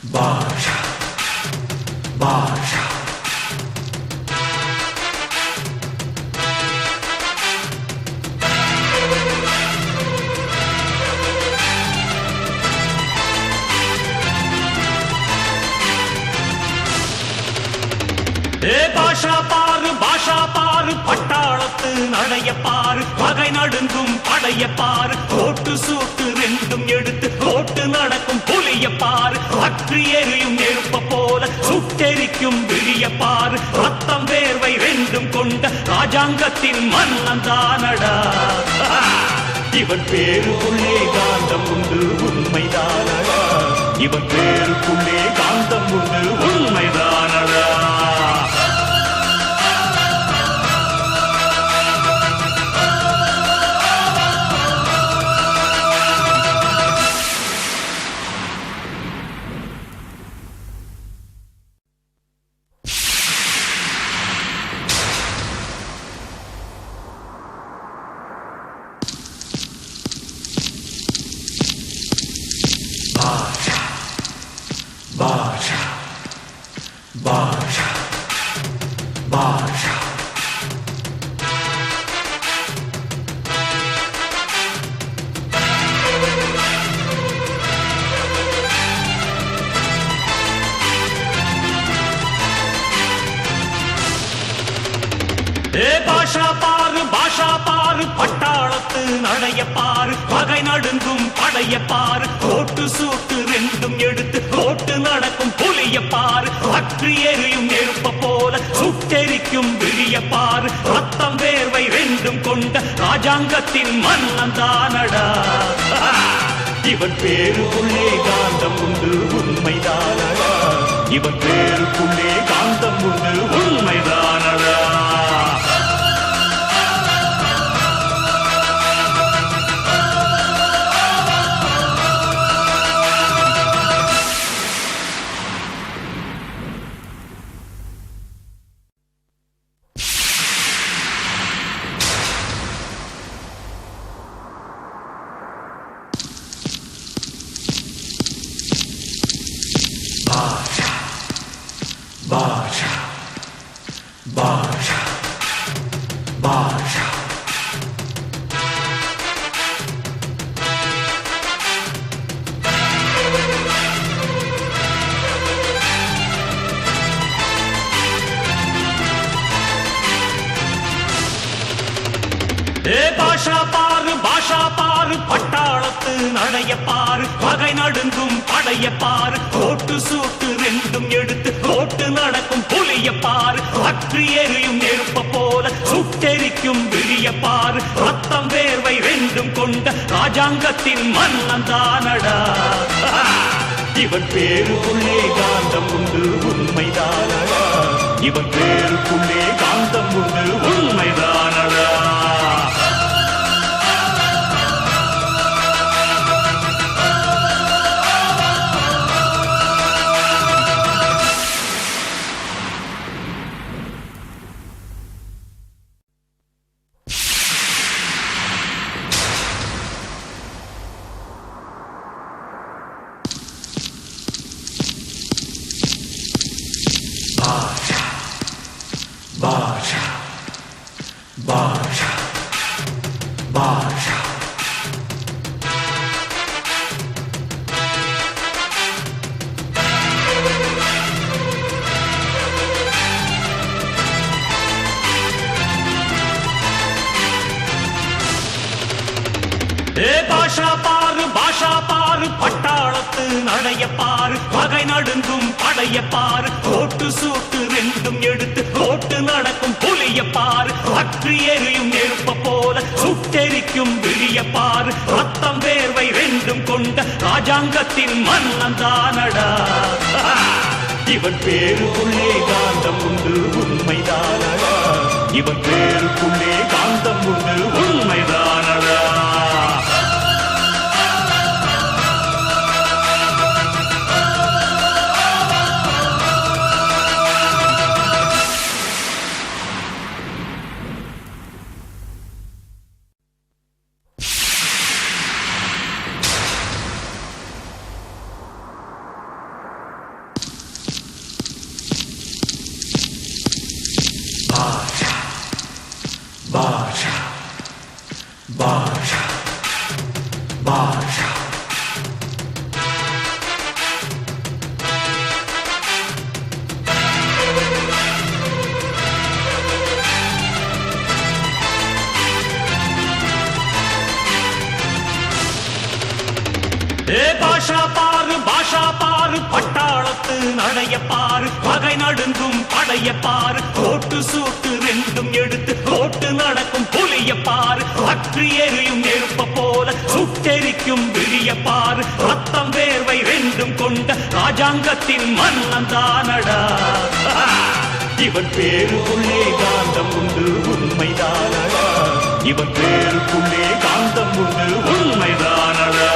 Baja, Baja. பாஷா பாரு பட்டாளத்து நடைய பாரு பகை நடுங்கும் படைய பாரு கோட்டு சூட்டு ரெண்டும் எடுத்து கோட்டு நடக்கும் புலிய பாரு அற்றி எரியும் நெருப்ப போல சுட்டெரிக்கும் விழிய பாரு ரத்தம் வேர்வை ரெண்டும் கொண்ட ராஜாங்கத்தின் மன்னன் தானடா இவன் பேருக்குள்ளே காந்தம் உண்டு உண்மைதானடா இவன் பேருக்குள்ளே காந்தம் உண்டு உண்மைதானடா Baja, Baja, Baja. பாஷா பாரு பட்டாளத்து நடைய பாரு பகை நடுங்கும் படைய பாரு கோட்டு சூட்டு ரெண்டும் எடுத்து கோட்டு நடக்கும் புலிய பாரு அற்றி எரியும் நெருப்ப போல சுட்டெரிக்கும் விழிய பாரு ரத்தம் வேர்வை ரெண்டும் கொண்ட ராஜாங்கத்தின் மன்னன் தானடா இவன் பேருக்குள்ளே காந்தம் உண்டு உண்மைதானடா இவன் பேருக்குள்ளே காந்தம் உண்டு உண்மைதானடா Baja, Baja, Baja, Baja. பாஷா பாரு பட்டாளத்து நடைய பாரு பகை நடுங்கும் படைய பாரு கோட்டு சூட்டு ரெண்டும் எடுத்து கோட்டு நடக்கும் புலிய பாரு அற்றி எரியும் நெருப்ப போல சுட்டெரிக்கும் விழிய பாரு ரத்தம் வேர்வை ரெண்டும் கொண்ட ராஜாங்கத்தின் மன்னன் தானடா இவன் பேருக்குள்ளே காந்தம் உண்டு உண்மைதானடா இவன் பேருக்குள்ளே காந்தம் உண்டு உண்மைதானடா Baja, Baja, Baja, Baja. பாஷா பாரு பட்டாளத்து நடைய பாரு பகை நடுங்கும் படைய பாரு கோட்டு சூட்டு ரெண்டும் எடுத்து கோட்டு நடக்கும் புலிய பாரு அற்றி எரியும் நெருப்ப போல சுட்டெரிக்கும் விழிய பாரு ரத்தம் வேர்வை ரெண்டும் கொண்ட ராஜாங்கத்தின் மன்னன் தானடா இவன் பேருக்குள்ளே காந்தம் உண்டு உண்மைதானடா இவன் பேருக்குள்ளே காந்தம் உண்டு உண்மைதானடா பாஷா பாரு பட்டாளத்து நடைய பாரு பகை நடுங்கும் படைய பாரு கோட்டு சூட்டு ரெண்டும் எடுத்து கோட்டு நடக்கும் புலிய பாரு பற்றி எரியும் நெருப்ப போல சுட்டெரிக்கும் விழிய பாரு ரத்தம் வேர்வை ரெண்டும் கொண்ட ராஜாங்கத்தின் மன்னன் தானடா இவன் பேருக்குள்ளே காந்தம் உண்டு உண்மைதானடா இவன் பேருக்குள்ளே காந்தம் உண்டு உண்மைதானடா